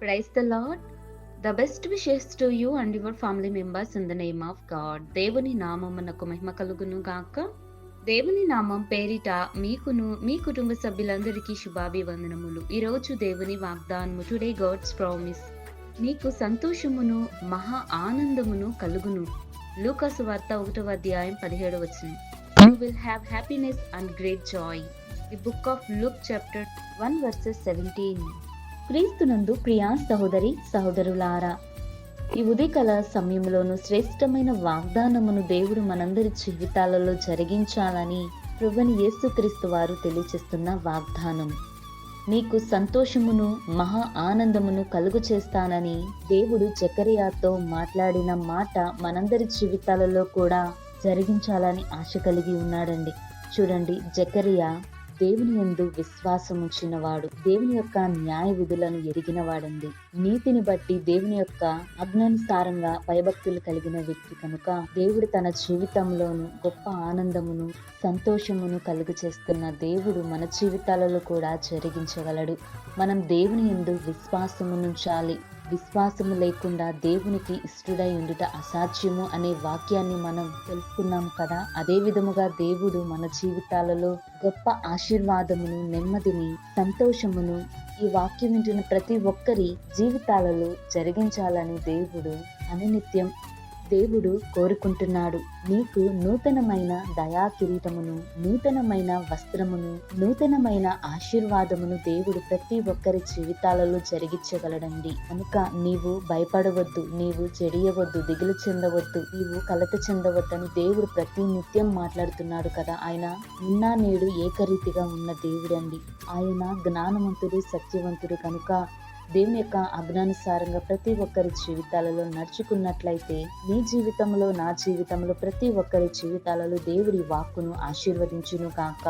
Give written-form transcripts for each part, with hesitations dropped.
Praise the Lord. The best wishes to you and your family members in the name of God. దేవుని నామమునకు మహిమ కలుగును గాక. దేవుని నామం పేరిట మీకును మీ కుటుంబ సభ్యులందరికీ శుభాభివందనములు. ఈరోజు దేవుని వాగ్దానము, టుడే గాడ్స్ ప్రామిస్. నీకు సంతోషమును మహా ఆనందమును కలుగును. లూకాసు వార్త 1వ అధ్యాయం 17వ వచనం. You will have happiness and great joy. The book of Luke chapter 1 verses 17. క్రీస్తునందు ప్రియా సహోదరి సహోదరులారా, ఈ ఉదయకాల సమయంలోను శ్రేష్టమైన వాగ్దానమును దేవుడు మనందరి జీవితాలలో జరిగించాలని ప్రభువైన యేసుక్రీస్తు వారు తెలియచేస్తున్న వాగ్దానం. నీకు సంతోషమును మహా ఆనందమును కలుగు చేస్తానని దేవుడు జకర్యాతో మాట్లాడిన మాట మనందరి జీవితాలలో కూడా జరిగించాలని ఆశ కలిగి ఉన్నాడండి. చూడండి, జకర్యా దేవుని యందు విశ్వాసం ఉంచినవాడు, దేవుని యొక్క న్యాయ విధులను ఎరిగినవాడండి. నీతిని బట్టి దేవుని యొక్క ఆజ్ఞానుసారంగా భయభక్తులు కలిగిన వ్యక్తి కనుక దేవుడు తన జీవితంలోను గొప్ప ఆనందమును సంతోషమును కలుగు చేస్తున్న దేవుడు మన జీవితాలలో కూడా జరిగించగలడు. మనం దేవుని యందు విశ్వాసమునుంచాలి. విశ్వాసము లేకుండా దేవునికి ఇష్టడై ఉండుట అసాధ్యము అనే వాక్యాన్ని మనం తెలుసుకున్నాం కదా. అదే విధముగా దేవుడు మన జీవితాలలో గొప్ప ఆశీర్వాదమును, నెమ్మదిని, సంతోషమును ఈ వాక్యం వింటున్న ప్రతి ఒక్కరి జీవితాలలో జరిగించాలని దేవుడు కోరుకుంటున్నాడు. నీకు నూతనమైన దయా కిరీటమును, నూతనమైన వస్త్రమును, నూతనమైన ఆశీర్వాదమును దేవుడు ప్రతి ఒక్కరి జీవితాలలో జరిగించగలడండి. కనుక నీవు భయపడవద్దు, నీవు చెడియవద్దు, దిగులు చెందవద్దు, నీవు కలత చెందవద్దని దేవుడు ప్రతి నిత్యం మాట్లాడుతున్నాడు కదా. ఆయన నిన్న నేడు ఏకరీతిగా ఉన్న దేవుడండి. ఆయన జ్ఞానవంతుడు, సత్యవంతుడు కనుక దేవుని యొక్క ఆజ్ఞానుసారంగా ప్రతి ఒక్కరి జీవితాలలో నడుచుకున్నట్లయితే నీ జీవితంలో, నా జీవితంలో, ప్రతి ఒక్కరి జీవితాలలో దేవుడి వాక్కును ఆశీర్వదించును కాక.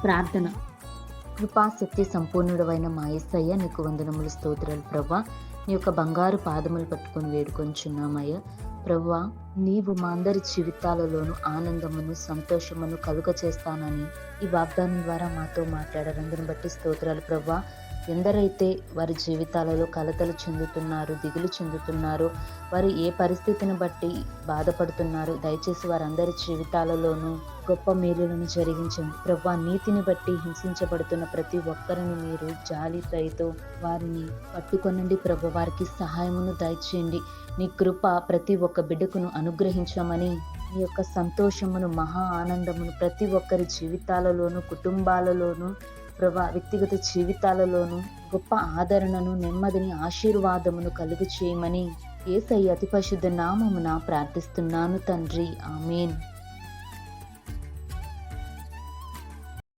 ప్రార్థన. కృపా సత్య సంపూర్ణుడవైన మా యేసయ్య, నీకు వందనములు, స్తోత్రాలు ప్రభువా. నీ యొక్క బంగారు పాదములు పట్టుకొని వేడుకొంచున్నామయ్య ప్రభువా. నీవు మా అందరి జీవితాలలోనూ ఆనందమును, సంతోషమును కలుగ చేస్తానని ఈ వాగ్దానం ద్వారా మాతో మాట్లాడారు. అందుని బట్టి స్తోత్రాలు ప్రభువా. ఎందరైతే వారి జీవితాలలో కలతలు చెందుతున్నారో, దిగులు చెందుతున్నారో, వారు ఏ పరిస్థితిని బట్టి బాధపడుతున్నారో, దయచేసి వారందరి జీవితాలలోనూ గొప్ప మేలులను జరిగించండి ప్రభువా. నీతిని బట్టి హింసించబడుతున్న ప్రతి ఒక్కరిని మీరు జాలి దయతో వారిని పట్టుకొనండి ప్రభు. వారికి సహాయమును దయచేయండి. నీ కృప ప్రతి ఒక్క బిడ్డకును అనుగ్రహించమని, నీ యొక్క సంతోషమును, మహా ఆనందమును ప్రతి ఒక్కరి జీవితాలలోనూ, కుటుంబాలలోనూ ప్రభా, వ్యక్తిగత జీవితాలలోనూ గొప్ప ఆదరణను, నెమ్మదిని, ఆశీర్వాదమును కలుగు చేయమని యేసయ్య అతి పరిశుద్ధ నామమున ప్రార్థిస్తున్నాను తండ్రి. ఆమేన్.